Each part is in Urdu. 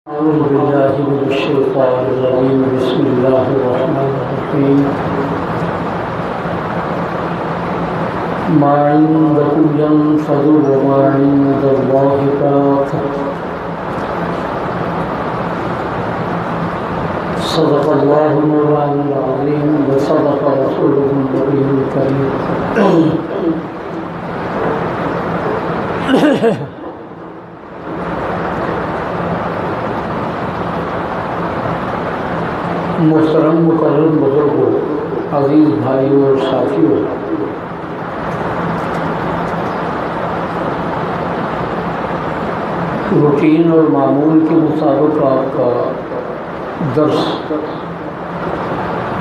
أعوذ بالله من الشيطان الرجيم بسم الله الرحمن الرحيم ما عندكم ينفد وما عند الله باق صدق الله مولانا العظيم وصدق رسوله النبي الكريم محترم مکرم بزرگوں، عزیز بھائیوں اور ساتھیوں، روٹین اور معمول کے مطابق آپ کا درس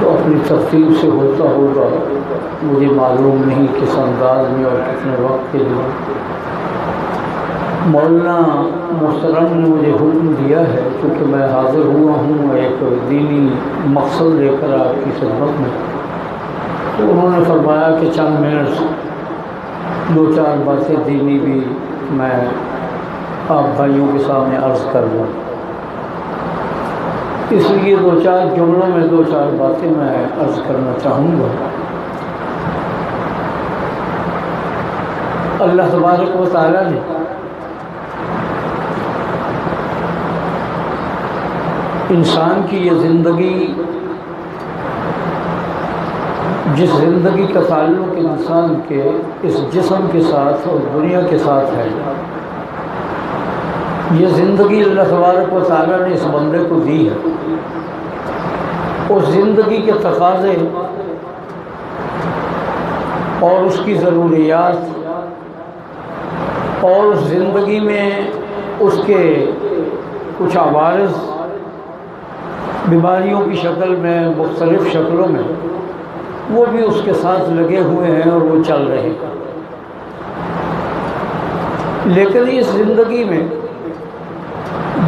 تو اپنی ترتیب سے ہوتا ہوگا، مجھے معلوم نہیں کس انداز میں اور کتنے وقت کے لیے۔ مولانا محترم نے مجھے حکم دیا ہے کیونکہ میں حاضر ہوا ہوں ایک دینی مقصد لے کر آپ کی خدمت میں، تو انہوں نے فرمایا کہ چند منٹ دو چار باتیں دینی بھی میں آپ بھائیوں کے سامنے عرض کر دوں، اس لیے دو چار جملوں میں دو چار باتیں میں عرض کرنا چاہوں گا۔ اللہ تبارک و تعالیٰ نے انسان کی یہ زندگی، جس زندگی کا تعلق انسان کے اس جسم کے ساتھ اور دنیا کے ساتھ ہے، یہ زندگی اللہ تبارک و تعالیٰ نے اس بندے کو دی ہے۔ اس زندگی کے تقاضے اور اس کی ضروریات اور اس زندگی میں اس کے کچھ عوارض بیماریوں کی شکل میں، مختلف شکلوں میں، وہ بھی اس کے ساتھ لگے ہوئے ہیں اور وہ چل رہے ہیں۔ لیکن اس زندگی میں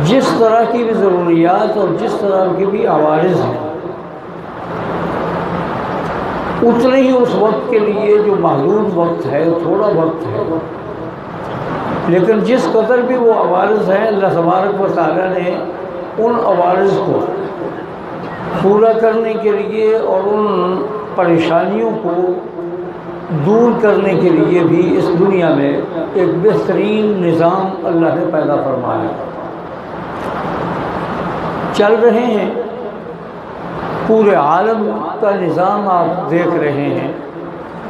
جس طرح کی بھی ضروریات اور جس طرح کی بھی عوارض ہیں، اتنے ہی اس وقت کے لیے جو محدود وقت ہے، تھوڑا وقت ہے، لیکن جس قدر بھی وہ عوارض ہیں، اللہ تبارک و تعالیٰ نے ان عوارض کو پورا کرنے کے لیے اور ان پریشانیوں کو دور کرنے کے لیے بھی اس دنیا میں ایک بہترین نظام اللہ نے پیدا فرمایا۔ چل رہے ہیں، پورے عالم کا نظام آپ دیکھ رہے ہیں۔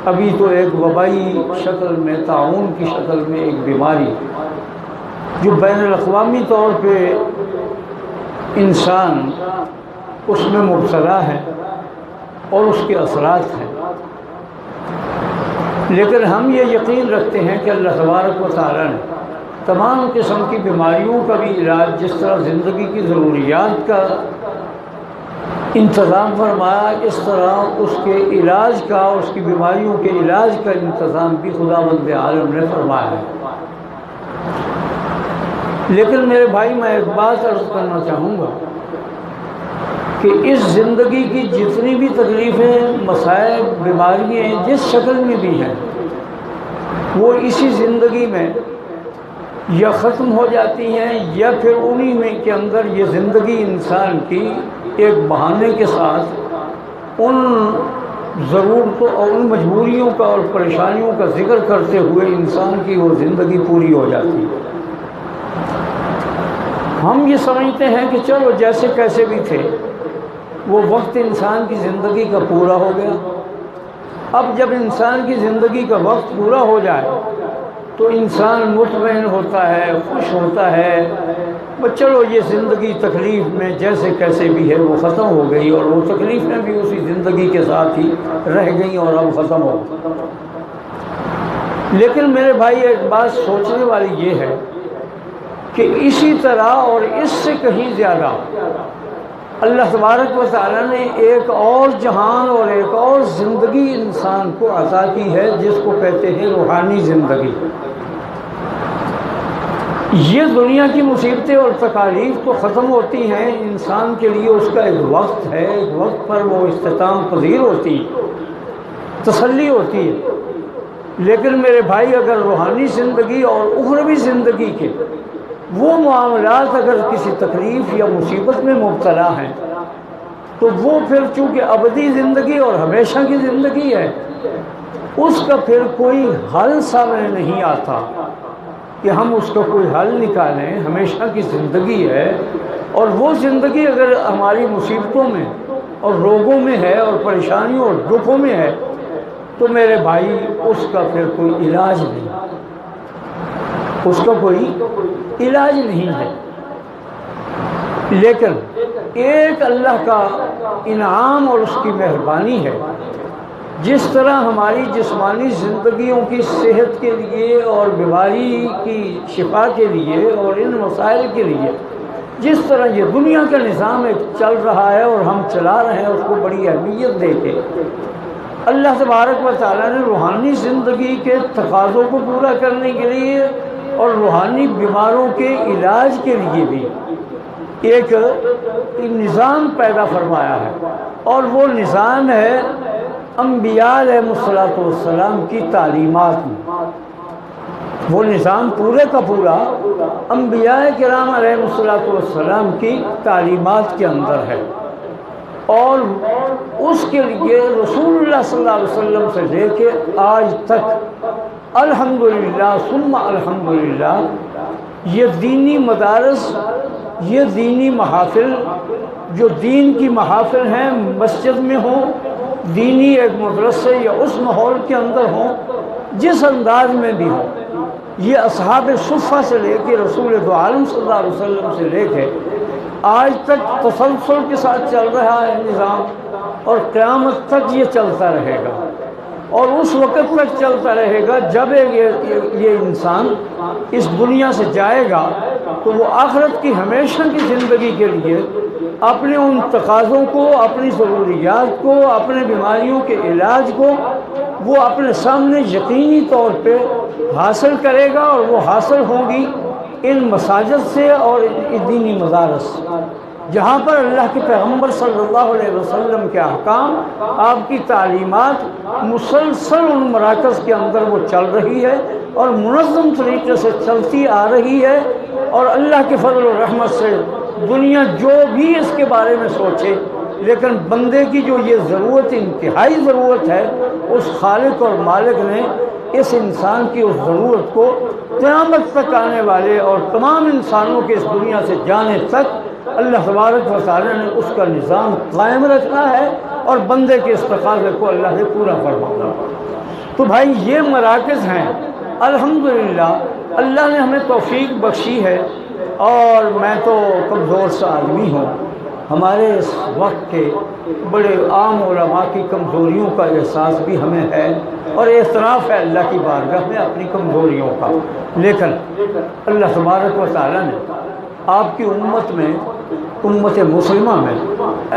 ابھی تو ایک وبائی شکل میں، طاعون کی شکل میں ایک بیماری جو بین الاقوامی طور پہ انسان اس میں مبتلا ہے اور اس کے اثرات ہیں، لیکن ہم یہ یقین رکھتے ہیں کہ اللہ تبارک و تعالیٰ نے تمام قسم کی بیماریوں کا بھی علاج، جس طرح زندگی کی ضروریات کا انتظام فرمایا، اس طرح اس کے علاج کا، اس کی بیماریوں کے علاج کا انتظام بھی خداوند عالم نے فرمایا ہے۔ لیکن میرے بھائی، میں ایک بات عرض کرنا چاہوں گا کہ اس زندگی کی جتنی بھی تکلیفیں، مسائل، بیماریاں جس شکل میں بھی ہیں، وہ اسی زندگی میں یا ختم ہو جاتی ہیں یا پھر انہی میں کے اندر یہ زندگی انسان کی ایک بہانے کے ساتھ ان ضرورتوں اور ان مجبوریوں کا اور پریشانیوں کا ذکر کرتے ہوئے انسان کی وہ زندگی پوری ہو جاتی ہے۔ ہم یہ سمجھتے ہیں کہ چلو جیسے کیسے بھی تھے، وہ وقت انسان کی زندگی کا پورا ہو گیا۔ اب جب انسان کی زندگی کا وقت پورا ہو جائے تو انسان مطمئن ہوتا ہے، خوش ہوتا ہے، بس چلو یہ زندگی تکلیف میں جیسے کیسے بھی ہے وہ ختم ہو گئی، اور وہ تکلیفیں بھی اسی زندگی کے ساتھ ہی رہ گئیں اور اب ختم ہو گئی۔ لیکن میرے بھائی، ایک بات سوچنے والی یہ ہے کہ اسی طرح اور اس سے کہیں زیادہ اللہ تبارک و تعالیٰ نے ایک اور جہان اور ایک اور زندگی انسان کو عطا کی ہے، جس کو کہتے ہیں روحانی زندگی۔ یہ دنیا کی مصیبتیں اور تکالیف تو ختم ہوتی ہیں، انسان کے لیے اس کا ایک وقت ہے، ایک وقت پر وہ اختتام پذیر ہوتی ہے، تسلی ہوتی ہے۔ لیکن میرے بھائی، اگر روحانی زندگی اور اخروی زندگی کے وہ معاملات اگر کسی تکلیف یا مصیبت میں مبتلا ہیں تو وہ پھر چونکہ ابدی زندگی اور ہمیشہ کی زندگی ہے، اس کا پھر کوئی حل سامنے نہیں آتا کہ ہم اس کا کوئی حل نکالیں، ہمیشہ کی زندگی ہے۔ اور وہ زندگی اگر ہماری مصیبتوں میں اور روگوں میں ہے اور پریشانیوں اور دکھوں میں ہے تو میرے بھائی اس کا پھر کوئی علاج نہیں، اس کا کوئی علاج نہیں ہے۔ لیکن ایک اللہ کا انعام اور اس کی مہربانی ہے، جس طرح ہماری جسمانی زندگیوں کی صحت کے لیے اور بیماری کی شفا کے لیے اور ان مسائل کے لیے جس طرح یہ دنیا کا نظام چل رہا ہے اور ہم چلا رہے ہیں اس کو بڑی اہمیت دے کے، اللہ تبارک و تعالیٰ نے روحانی زندگی کے تقاضوں کو پورا کرنے کے لیے اور روحانی بیماروں کے علاج کے لیے بھی ایک نظام پیدا فرمایا ہے، اور وہ نظام ہے انبیاء علیہ الصلوۃ والسلام کی تعلیمات میں۔ وہ نظام پورے کا پورا انبیاء کرام علیہ الصلوۃ والسلام کی تعلیمات کے اندر ہے، اور اس کے لیے رسول اللہ صلی اللہ علیہ وسلم سے لے کے آج تک الحمدللہ ثم الحمدللہ یہ دینی مدارس، یہ دینی محافل، جو دین کی محافل ہیں، مسجد میں ہوں، دینی ایک مدرسے یا اس ماحول کے اندر ہوں، جس انداز میں بھی ہوں، یہ اصحاب صفہ سے لے کے رسول دو عالم صلی اللہ علیہ وسلم سے لے کے آج تک تسلسل کے ساتھ چل رہا ہے نظام، اور قیامت تک یہ چلتا رہے گا، اور اس وقت تک چلتا رہے گا جب یہ انسان اس دنیا سے جائے گا تو وہ آخرت کی ہمیشہ کی زندگی کے لیے اپنے ان تقاضوں کو، اپنی ضروریات کو، اپنے بیماریوں کے علاج کو وہ اپنے سامنے یقینی طور پہ حاصل کرے گا، اور وہ حاصل ہوگی ان مساجد سے اور دینی مدارس، جہاں پر اللہ کے پیغمبر صلی اللہ علیہ وسلم کے احکام، آپ کی تعلیمات مسلسل ان مراکز کے اندر وہ چل رہی ہے اور منظم طریقے سے چلتی آ رہی ہے، اور اللہ کے فضل و رحمت سے دنیا جو بھی اس کے بارے میں سوچے، لیکن بندے کی جو یہ ضرورت، انتہائی ضرورت ہے، اس خالق اور مالک نے اس انسان کی اس ضرورت کو قیامت تک آنے والے اور تمام انسانوں کے اس دنیا سے جانے تک اللہ تبارک و تعالیٰ نے اس کا نظام قائم رکھنا ہے، اور بندے کے اس تقاضے کو اللہ نے پورا فرمانا۔ تو بھائی یہ مراکز ہیں، الحمدللہ اللہ نے ہمیں توفیق بخشی ہے، اور میں تو کمزور سا آدمی ہوں، ہمارے اس وقت کے بڑے عام علماء کی کمزوریوں کا احساس بھی ہمیں ہے، اور اعتراف ہے اللہ کی بارگاہ میں اپنی کمزوریوں کا، لیکن اللہ تبارک و تعالیٰ نے آپ کی امت میں، امت مسلمہ میں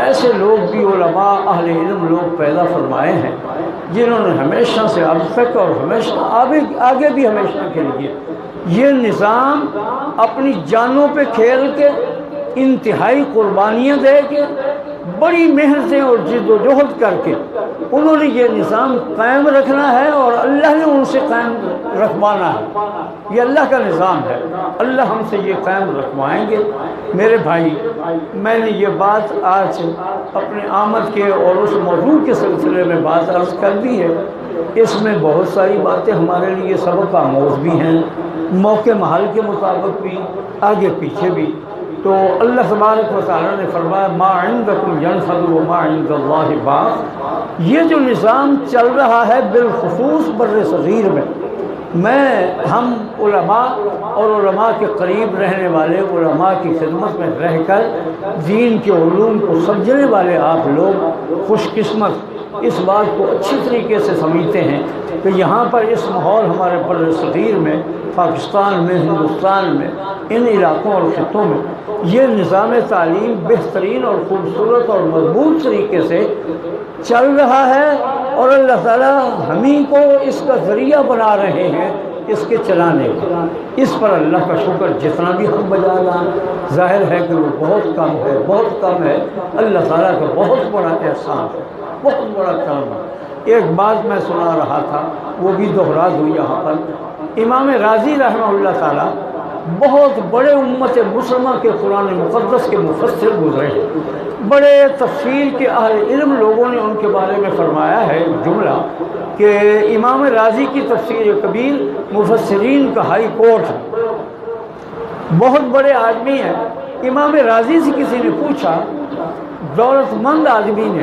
ایسے لوگ بھی علماء، اہل علم لوگ پیدا فرمائے ہیں جنہوں نے ہمیشہ سے اب تک اور ہمیشہ آگے بھی ہمیشہ کے لیے یہ نظام اپنی جانوں پہ کھیل کے، انتہائی قربانیاں دے کے، بڑی محنتیں اور جد و جہد کر کے انہوں نے یہ نظام قائم رکھنا ہے، اور اللہ نے ان سے قائم رکھوانا ہے۔ یہ اللہ کا نظام ہے، اللہ ہم سے یہ قائم رکھوائیں گے۔ میرے بھائی، میں نے یہ بات آج اپنے آمد کے اور اس موضوع کے سلسلے میں بات عرض کر دی ہے، اس میں بہت ساری باتیں ہمارے لیے سبق آموز بھی ہیں، موقع محل کے مطابق بھی، آگے پیچھے بھی۔ تو اللہ تبارک و تعالیٰ نے فرمایا ما عندکم ینفد وما عند اللہ باق، یہ جو نظام چل رہا ہے بالخصوص بر صغیر میں ہم علماء اور علماء کے قریب رہنے والے، علماء کی خدمت میں رہ کر دین کے علوم کو سمجھنے والے آپ لوگ خوش قسمت اس بات کو اچھی طریقے سے سمجھتے ہیں کہ یہاں پر اس ماحول ہمارے بر صغیر میں، پاکستان میں، ہندوستان میں، ان علاقوں اور خطوں میں یہ نظام تعلیم بہترین اور خوبصورت اور مضبوط طریقے سے چل رہا ہے، اور اللہ تعالیٰ ہمیں کو اس کا ذریعہ بنا رہے ہیں اس کے چلانے کا۔ اس پر اللہ کا شکر جتنا بھی ہم بجا لائیں، ظاہر ہے کہ وہ بہت کم ہے، بہت کم ہے۔ اللہ تعالیٰ کا بہت بڑا احسان ہے، بہت بڑا کرم ہے۔ ایک بات میں سنا رہا تھا، وہ بھی دوہرا دوں یہاں پر۔ امام راضی رحمہ اللہ تعالیٰ بہت بڑے امت مسلمہ کے قرآن مقدس کے مفسر گزرے ہیں، بڑے تفسیر کے اہل علم لوگوں نے ان کے بارے میں فرمایا ہے جملہ کہ امام رازی کی تفسیر کبیر مفسرین کا ہائی کورٹ ہے، بہت بڑے آدمی ہیں۔ امام رازی سے کسی نے پوچھا، دولت مند آدمی نے،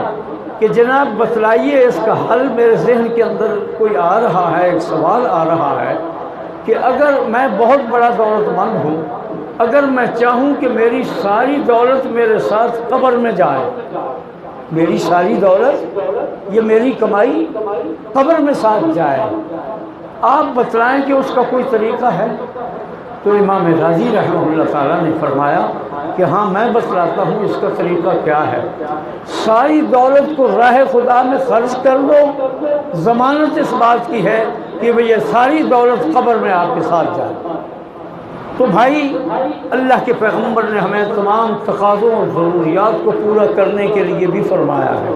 کہ جناب بتلائیے اس کا حل، میرے ذہن کے اندر کوئی آ رہا ہے، ایک سوال آ رہا ہے کہ اگر میں بہت بڑا دولت مند ہوں، اگر میں چاہوں کہ میری ساری دولت میرے ساتھ قبر میں جائے، میری ساری دولت یہ میری کمائی قبر میں ساتھ جائے، آپ بتلائیں کہ اس کا کوئی طریقہ ہے؟ تو امام رازی رحمہ اللہ تعالیٰ نے فرمایا کہ ہاں میں بتلاتا ہوں اس کا طریقہ کیا ہے۔ ساری دولت کو راہ خدا میں خرچ کر دو، ضمانت اس بات کی ہے کہ یہ ساری دولت قبر میں آپ کے ساتھ جائے۔ تو بھائی اللہ کے پیغمبر نے ہمیں تمام تقاضوں اور ضروریات کو پورا کرنے کے لیے بھی فرمایا ہے،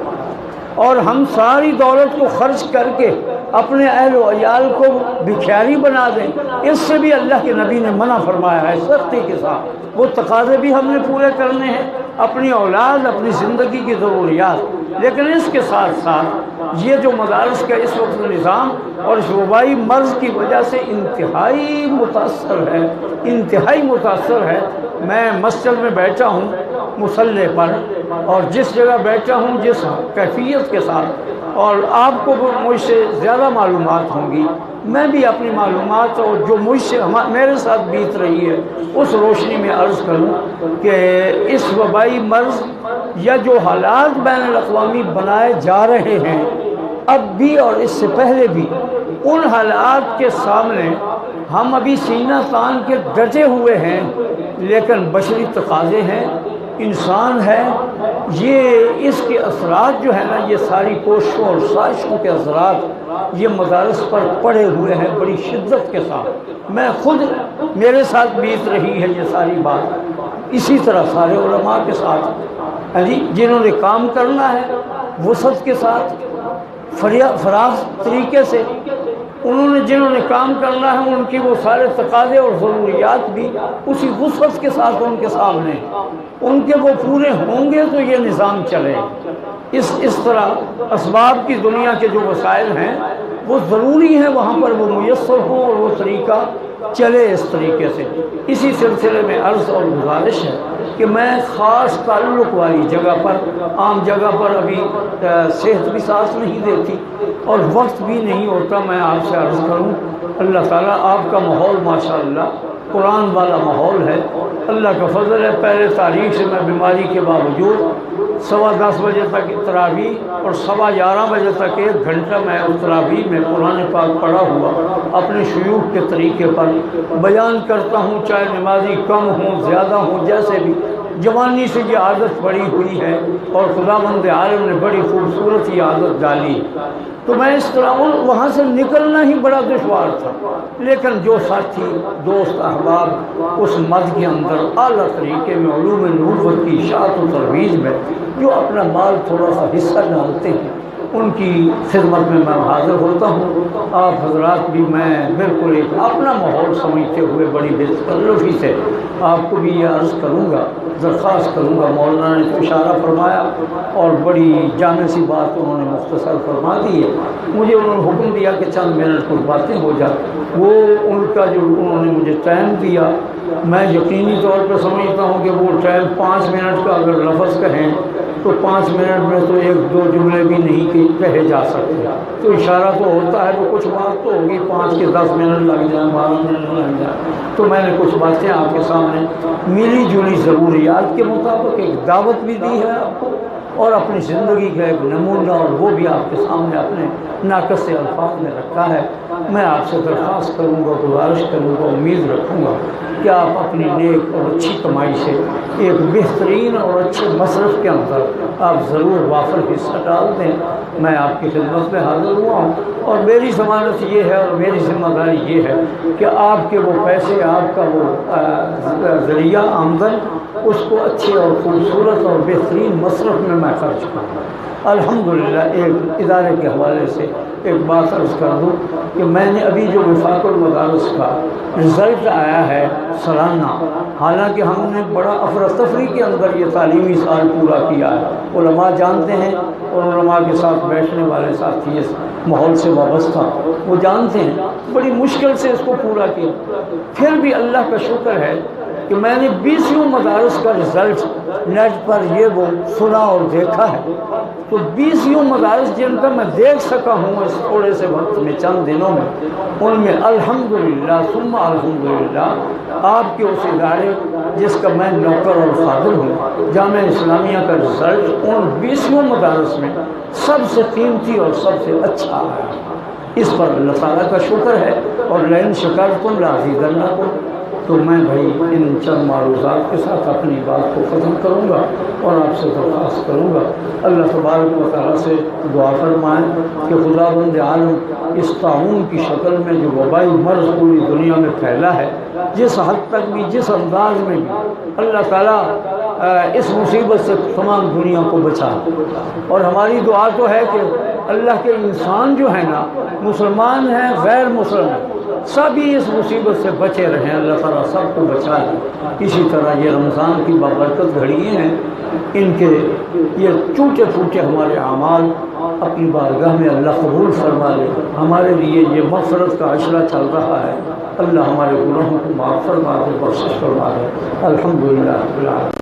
اور ہم ساری دولت کو خرچ کر کے اپنے اہل و عیال کو بھکھیاری بنا دیں، اس سے بھی اللہ کے نبی نے منع فرمایا ہے سختی کے ساتھ۔ وہ تقاضے بھی ہم نے پورے کرنے ہیں، اپنی اولاد، اپنی زندگی کی ضروریات، لیکن اس کے ساتھ ساتھ یہ جو مدارس کا اس وقت نظام اور اس وبائی مرض کی وجہ سے انتہائی متاثر ہے۔ میں مسجد میں بیٹھا ہوں مصلی پر، اور جس جگہ بیٹھا ہوں جس کیفیت کے ساتھ، اور آپ کو مجھ سے زیادہ معلومات ہوں گی، میں بھی اپنی معلومات اور جو مجھ سے میرے ساتھ بیت رہی ہے اس روشنی میں عرض کروں کہ اس وبائی مرض یا جو حالات بین الاقوامی بنائے جا رہے ہیں اب بھی اور اس سے پہلے بھی، ان حالات کے سامنے ہم ابھی سینہ تان کے ڈٹے ہوئے ہیں، لیکن بشری تقاضے ہیں، انسان ہے، یہ اس کے اثرات جو ہے نا، یہ ساری کوششوں اور سازشوں کے اثرات یہ مدارس پر پڑے ہوئے ہیں بڑی شدت کے ساتھ۔ میں خود میرے ساتھ بیت رہی ہے یہ ساری بات، اسی طرح سارے علماء کے ساتھ، جنہوں نے کام کرنا ہے وسعت کے ساتھ، فراغ طریقے سے، جنہوں نے کام کرنا ہے ان کی وہ سارے تقاضے اور ضروریات بھی اسی وسعت کے ساتھ ان کے سامنے، ان کے وہ پورے ہوں گے تو یہ نظام چلے۔ اس طرح اسباب کی دنیا کے جو وسائل ہیں وہ ضروری ہیں، وہاں پر وہ میسر ہوں اور وہ طریقہ چلے اس طریقے سے۔ اسی سلسلے میں عرض اور گزارش ہے کہ میں خاص تعلق والی جگہ پر، عام جگہ پر ابھی صحت بھی ساتھ نہیں دیتی اور وقت بھی نہیں ہوتا، میں آپ سے عرض کروں اللہ تعالیٰ آپ کا ماحول ماشاءاللہ قرآن والا ماحول ہے، اللہ کا فضل ہے۔ پہلے تاریخ سے میں بیماری کے باوجود 10:15 بجے تک تراویح اور 11:15 بجے تک 1 گھنٹہ میں اس تراویح میں قرآن پاک پڑھا ہوا اپنے شیوخ کے طریقے پر بیان کرتا ہوں، چاہے نمازی کم ہوں زیادہ ہوں، جیسے بھی جوانی سے یہ عادت پڑی ہوئی ہے اور خداوند عالم نے بڑی خوبصورت یہ عادت ڈالی۔ تو میں اس طرح وہاں سے نکلنا ہی بڑا دشوار تھا، لیکن جو ساتھی دوست احباب اس مد کے اندر اعلیٰ طریقے میں علوم نبوت کی اشاعت و ترویج میں جو اپنا مال تھوڑا سا حصہ ڈالتے ہیں، ان کی خدمت میں میں حاضر ہوتا ہوں۔ آپ حضرات بھی، میں بالکل ایک اپنا ماحول سمجھتے ہوئے بڑی بے تکلفی سے آپ کو بھی یہ عرض کروں گا، درخواست کروں گا۔ مولانا نے تو اشارہ فرمایا اور بڑی جامع سی بات انہوں نے مختصر فرما دی ہے، مجھے انہوں نے حکم دیا کہ چند منٹ کچھ باتیں ہو جائیں، وہ ان کا جو انہوں نے مجھے ٹائم دیا، میں یقینی طور پر سمجھتا ہوں کہ وہ ٹائم 5 منٹ کا اگر لفظ کہیں تو 5 منٹ میں تو 1-2 جملے بھی نہیں کہے جا سکتے، تو اشارہ تو ہوتا ہے تو کچھ بات تو ہوگی، 5 کے 10 منٹ لگ جائیں، 12 منٹ لگ جائیں، تو میں نے کچھ باتیں آپ کے سامنے ملی جلی ضروریات کے مطابق ایک دعوت بھی دی ہے آپ کو، اور اپنی زندگی کا ایک نمونہ اور وہ بھی آپ کے سامنے اپنے ناقص الفاظ میں رکھا ہے۔ میں آپ سے درخواست کروں گا، گزارش کروں گا، امید رکھوں گا کہ آپ اپنی نیک اور اچھی کمائی سے ایک بہترین اور اچھے مصرف کے اندر آپ ضرور وافر حصہ ڈال دیں۔ میں آپ کی خدمت میں حاضر ہوا ہوں، اور میری ضمانت یہ ہے اور میری ذمہ داری یہ ہے کہ آپ کے وہ پیسے، آپ کا وہ ذریعہ آمدن اس کو اچھے اور خوبصورت اور بہترین مصرف میں میں خرچ کروں۔ الحمدللہ ایک ادارے کے حوالے سے ایک بات عرض کر دوں کہ میں نے ابھی جو وفاق المدارس کا رزلٹ آیا ہے سالانہ، حالانکہ ہم نے بڑا افراتفری کے اندر یہ تعلیمی سال پورا کیا ہے، علماء جانتے ہیں اور علماء کے ساتھ بیٹھنے والے ساتھی اس ماحول سے وابستہ وہ جانتے ہیں، بڑی مشکل سے اس کو پورا کیا، پھر بھی اللہ کا شکر ہے کہ میں نے 20 مدارس کا رزلٹ نیٹ پر یہ وہ سنا اور دیکھا ہے، تو 20 مدارس جن کا میں دیکھ سکا ہوں اس تھوڑے سے وقت میں، چند دنوں میں، ان میں الحمدللہ ثم الحمدللہ آپ کے اس ادارے جس کا میں نوکر اور خادم ہوں، جامعہ اسلامیہ کا رزلٹ ان 20 مدارس میں سب سے قیمتی اور سب سے اچھا آیا۔ اس پر اللہ تعالیٰ کا شکر ہے، اور لئن شکرتم لازیدنکم، تو میں بھائی ان چند معروضات کے ساتھ اپنی بات کو ختم کروں گا اور آپ سے درخواست کروں گا اللہ تبارک و تعالیٰ سے دعا فرمائیں کہ خداوند عالم اس طاعون کی شکل میں جو وبائی مرض پوری دنیا میں پھیلا ہے، جس حد تک بھی، جس انداز میں بھی، اللہ تعالیٰ اس مصیبت سے تمام دنیا کو بچائے۔ اور ہماری دعا تو ہے کہ اللہ کے انسان جو ہیں نا، مسلمان ہیں غیر مسلم ہیں، سبھی اس مصیبت سے بچے رہیں، اللہ تعالیٰ سب کو بچائے۔ اسی طرح یہ رمضان کی بابرکت گھڑیے ہیں، ان کے یہ ٹوٹے پھوٹے ہمارے اعمال اپنی بارگاہ میں اللہ قبول فرما لے۔ ہمارے لیے یہ مغفرت کا عشرہ چل رہا ہے، اللہ ہمارے گناہوں کو معاف فرما دے، بخشش فرما دے۔ الحمدللہ رب العالمین۔